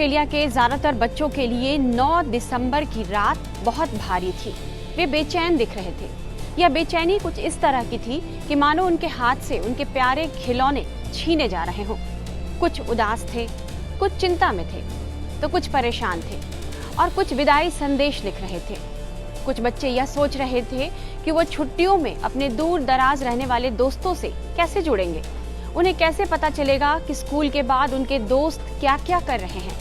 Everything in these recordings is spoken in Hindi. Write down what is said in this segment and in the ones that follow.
ऑस्ट्रेलिया के ज्यादातर बच्चों के लिए 9 दिसंबर की रात बहुत भारी थी। वे बेचैन दिख रहे थे। यह बेचैनी कुछ इस तरह की थी कि मानो उनके हाथ से उनके प्यारे खिलौने छीने जा रहे हों। कुछ उदास थे, कुछ चिंता में थे, तो कुछ परेशान थे और कुछ विदाई संदेश लिख रहे थे। कुछ बच्चे यह सोच रहे थे कि वो छुट्टियों में अपने दूर दराज रहने वाले दोस्तों से कैसे जुड़ेंगे। उन्हें कैसे पता चलेगा कि स्कूल के बाद उनके दोस्त क्या क्या कर रहे हैं।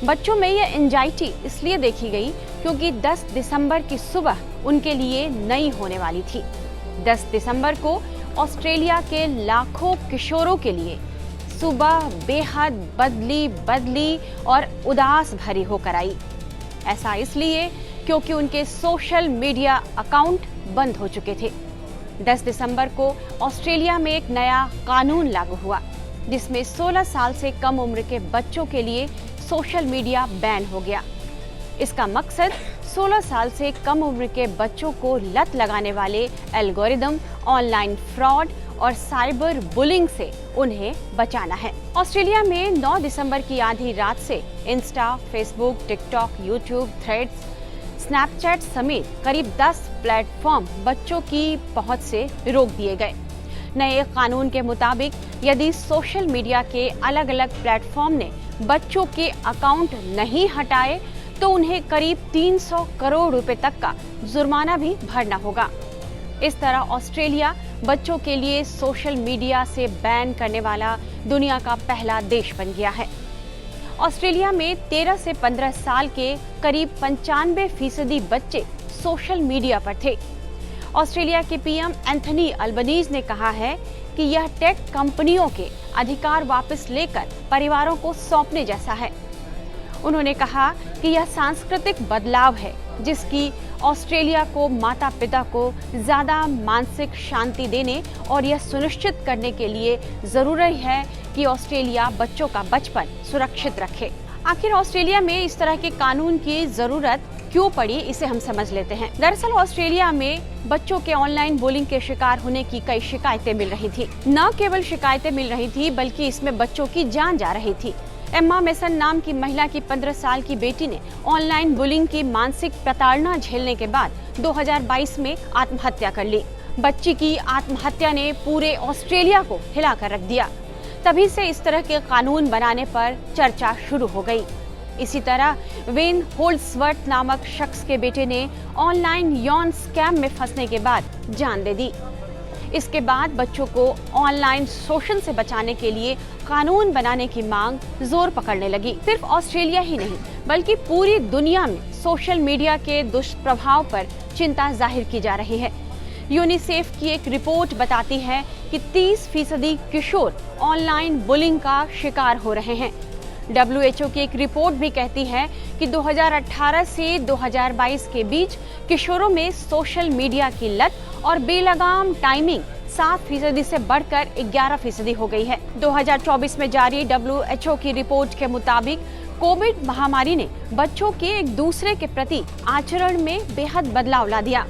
बच्चों में यह एंजाइटी इसलिए देखी गई क्योंकि 10 दिसंबर की सुबह उनके लिए नई होने वाली थी। 10 दिसंबर को ऑस्ट्रेलिया के लाखों किशोरों के लिए सुबह बेहद बदली और उदास भरी होकर आई। ऐसा इसलिए क्योंकि उनके सोशल मीडिया अकाउंट बंद हो चुके थे। 10 दिसंबर को ऑस्ट्रेलिया में एक नया कानून लागू हुआ जिसमें 16 साल से कम उम्र के बच्चों के लिए सोशल मीडिया बैन हो गया। इसका मकसद 16 साल से कम उम्र के बच्चों को लत लगाने वाले एल्गोरिदम, ऑनलाइन फ्रॉड और साइबर बुलिंग से उन्हें बचाना है। ऑस्ट्रेलिया में 9 दिसंबर की आधी रात से Insta, Facebook, TikTok, YouTube, threads, Snapchat समेत करीब 10 प्लेटफॉर्म बच्चों की पहुंच से रोक दिए गए। नए कानून के मुताबिक यदि सोशल मीडिया के अलग अलग प्लेटफॉर्म ने बच्चों के अकाउंट नहीं हटाए तो उन्हें करीब 300 करोड़ रुपए तक का जुर्माना भी भरना होगा। इस तरह ऑस्ट्रेलिया बच्चों के लिए सोशल मीडिया से बैन करने वाला दुनिया का पहला देश बन गया है। ऑस्ट्रेलिया में 13 से 15 साल के करीब 95% बच्चे सोशल मीडिया पर थे। ऑस्ट्रेलिया के पीएम एंथनी अल्बनीज ने कहा है कि यह टेक कंपनियों के अधिकार वापस लेकर परिवारों को सौंपने जैसा है। उन्होंने कहा कि यह सांस्कृतिक बदलाव है जिसकी ऑस्ट्रेलिया को माता पिता को ज्यादा मानसिक शांति देने और यह सुनिश्चित करने के लिए जरूरी है कि ऑस्ट्रेलिया बच्चों का बचपन सुरक्षित रखे। आखिर ऑस्ट्रेलिया में इस तरह के कानून की जरूरत क्यों पड़ी, इसे हम समझ लेते हैं। दरअसल ऑस्ट्रेलिया में बच्चों के ऑनलाइन बुलिंग के शिकार होने की कई शिकायतें मिल रही थी। न केवल शिकायतें मिल रही थी बल्कि इसमें बच्चों की जान जा रही थी। एम्मा मेसन नाम की महिला की 15 साल की बेटी ने ऑनलाइन बुलिंग की मानसिक प्रताड़ना झेलने के बाद 2022 में आत्महत्या कर ली। बच्ची की आत्महत्या ने पूरे ऑस्ट्रेलिया को हिलाकर रख दिया। तभी से इस तरह के कानून बनाने पर चर्चा शुरू हो गई। इसी तरह वेन होल्ड्सवर्थ नामक शख्स के बेटे ने ऑनलाइन यौन स्कैम में फंसने के बाद जान दे दी। इसके बाद बच्चों को ऑनलाइन शोषण से बचाने के लिए कानून बनाने की मांग जोर पकड़ने लगी। सिर्फ ऑस्ट्रेलिया ही नहीं बल्कि पूरी दुनिया में सोशल मीडिया के दुष्प्रभाव पर चिंता जाहिर की जा रही है। यूनिसेफ की एक रिपोर्ट बताती है कि 30% किशोर ऑनलाइन बुलिंग का शिकार हो रहे हैं। WHO की एक रिपोर्ट भी कहती है कि 2018 से 2022 के बीच किशोरों में सोशल मीडिया की लत और बेलगाम टाइमिंग 7% से बढ़कर 11% हो गई है। 2024 में जारी WHO की रिपोर्ट के मुताबिक कोविड महामारी ने बच्चों के एक दूसरे के प्रति आचरण में बेहद बदलाव ला दिया।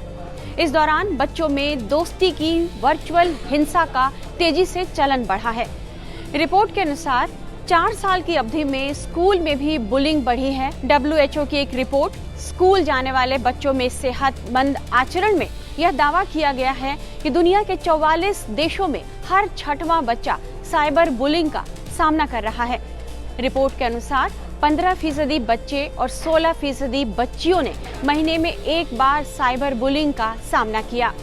इस दौरान बच्चों में दोस्ती की वर्चुअल हिंसा का तेजी से चलन बढ़ा है। रिपोर्ट के अनुसार 4 साल की अवधि में स्कूल में भी बुलिंग बढ़ी है। WHO की एक रिपोर्ट स्कूल जाने वाले बच्चों में सेहतमंद आचरण में यह दावा किया गया है कि दुनिया के 44 देशों में हर 6वां बच्चा साइबर बुलिंग का सामना कर रहा है। रिपोर्ट के अनुसार 15% बच्चे और 16% बच्चियों ने महीने में एक बार साइबर बुलिंग का सामना किया।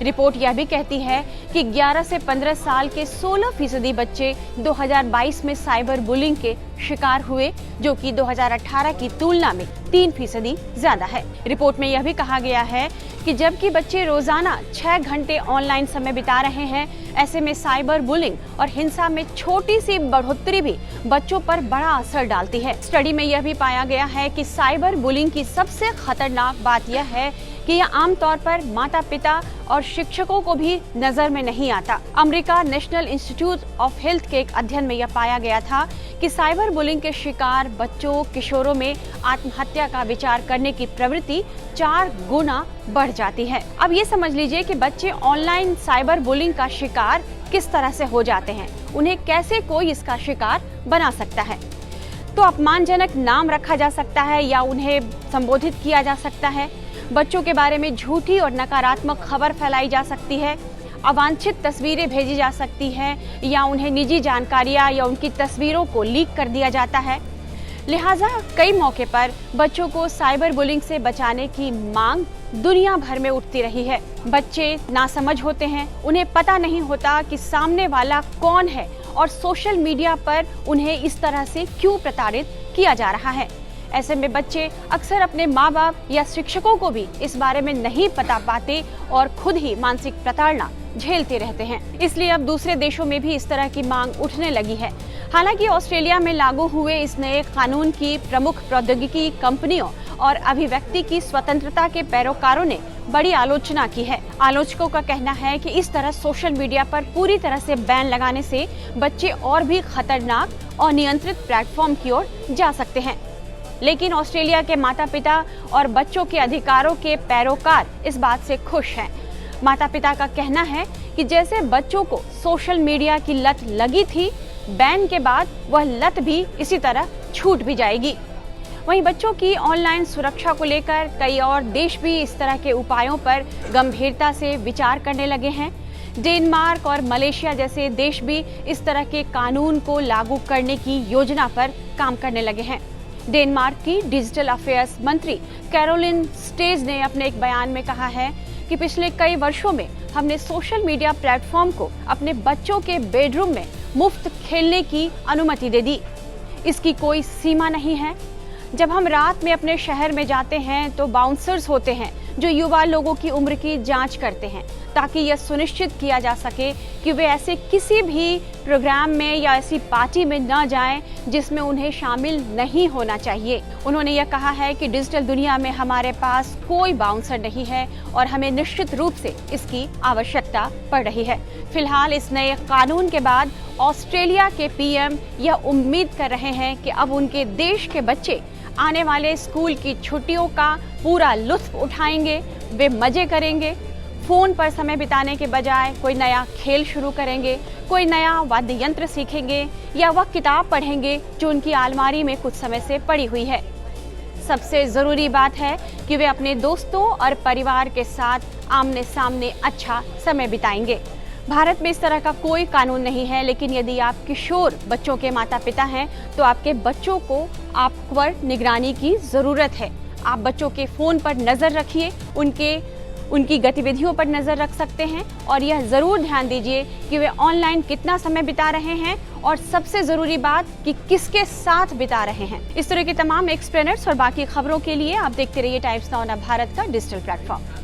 रिपोर्ट यह भी कहती है कि 11 से 15 साल के 16% बच्चे 2022 में साइबर बुलिंग के शिकार हुए, जो कि 2018 की तुलना में 3% ज्यादा है। रिपोर्ट में यह भी कहा गया है कि जबकि बच्चे रोजाना 6 घंटे ऑनलाइन समय बिता रहे हैं, ऐसे में साइबर बुलिंग और हिंसा में छोटी सी बढ़ोतरी भी बच्चों पर बड़ा असर डालती है। स्टडी में यह भी पाया गया है कि साइबर बुलिंग की सबसे खतरनाक बात यह है कि यह आमतौर पर माता पिता और शिक्षकों को भी नजर में नहीं आता। America national institute of health के एक अध्ययन में यह पाया गया था कि साइबर बुलिंग के शिकार बच्चों किशोरों में आत्महत्या का विचार करने की प्रवृत्ति 4 गुना बढ़ जाती है। अब ये समझ लीजिए कि बच्चे ऑनलाइन साइबर बुलिंग का शिकार किस तरह से हो जाते हैं, उन्हें कैसे कोई इसका शिकार बना सकता है। तो अपमानजनक नाम रखा जा सकता है या उन्हें संबोधित किया जा सकता है। बच्चों के बारे में झूठी और नकारात्मक खबर फैलाई जा सकती है, अवांछित तस्वीरें भेजी जा सकती हैं या उन्हें निजी जानकारियां या उनकी तस्वीरों को लीक कर दिया जाता है। लिहाजा कई मौके पर बच्चों को साइबर बुलिंग से बचाने की मांग दुनिया भर में उठती रही है। बच्चे नासमझ होते हैं, उन्हें पता नहीं होता कि सामने वाला कौन है और सोशल मीडिया पर उन्हें इस तरह से क्यों प्रताड़ित किया जा रहा है। ऐसे में बच्चे अक्सर अपने माँ बाप या शिक्षकों को भी इस बारे में नहीं बता पाते और खुद ही मानसिक प्रताड़ना झेलते रहते हैं। इसलिए अब दूसरे देशों में भी इस तरह की मांग उठने लगी है। हालांकि ऑस्ट्रेलिया में लागू हुए इस नए कानून की प्रमुख प्रौद्योगिकी कंपनियों और अभिव्यक्ति की स्वतंत्रता के पैरोकारों ने बड़ी आलोचना की है। आलोचकों का कहना है कि इस तरह सोशल मीडिया पर पूरी तरह से बैन लगाने से बच्चे और भी खतरनाक और नियंत्रित प्लेटफॉर्म की ओर जा सकते हैं। लेकिन ऑस्ट्रेलिया के माता पिता और बच्चों के अधिकारों के पैरोकार इस बात से खुश हैं। माता पिता का कहना है कि जैसे बच्चों को सोशल मीडिया की लत लगी थी, बैन के बाद वह लत भी इसी तरह छूट भी जाएगी। वहीं बच्चों की ऑनलाइन सुरक्षा को लेकर कई और देश भी इस तरह के उपायों पर गंभीरता से विचार करने लगे हैं। डेनमार्क और मलेशिया जैसे देश भी इस तरह के कानून को लागू करने की योजना पर काम करने लगे हैं। डेनमार्क की डिजिटल अफेयर्स मंत्री कैरोलिन स्टेज ने अपने एक बयान में कहा है कि पिछले कई वर्षों में हमने सोशल मीडिया प्लेटफॉर्म को अपने बच्चों के बेडरूम में मुफ्त खेलने की अनुमति दे दी। इसकी कोई सीमा नहीं है। जब हम रात में अपने शहर में जाते हैं तो बाउंसर्स होते हैं जो युवा लोगों की उम्र की जांच करते हैं ताकि यह सुनिश्चित किया जा सके कि वे ऐसे किसी भी प्रोग्राम में या ऐसी पार्टी में न जाएं जिसमें उन्हें शामिल नहीं होना चाहिए। उन्होंने यह कहा है कि डिजिटल दुनिया में हमारे पास कोई बाउंसर नहीं है और हमें निश्चित रूप से इसकी आवश्यकता पड़ रही है। फिलहाल इस नए कानून के बाद ऑस्ट्रेलिया के पीएम यह उम्मीद कर रहे हैं कि अब उनके देश के बच्चे आने वाले स्कूल की छुट्टियों का पूरा लुत्फ उठाएंगे। वे मजे करेंगे, फोन पर समय बिताने के बजाय कोई नया खेल शुरू करेंगे, कोई नया वाद्य यंत्र सीखेंगे या वह किताब पढ़ेंगे जो उनकी अलमारी में कुछ समय से पड़ी हुई है। सबसे जरूरी बात है कि वे अपने दोस्तों और परिवार के साथ आमने सामने अच्छा समय बिताएंगे। भारत में इस तरह का कोई कानून नहीं है, लेकिन यदि आप किशोर बच्चों के माता पिता हैं तो आपके बच्चों को आप पर निगरानी की जरूरत है। आप बच्चों के फोन पर नजर रखिए, उनकी गतिविधियों पर नजर रख सकते हैं और यह जरूर ध्यान दीजिए कि वे ऑनलाइन कितना समय बिता रहे हैं और सबसे जरूरी बात कि किसके साथ बिता रहे हैं। इस तरह के तमाम एक्सप्लेनर्स और बाकी खबरों के लिए आप देखते रहिए टाइम्स नाउ भारत का डिजिटल प्लेटफॉर्म।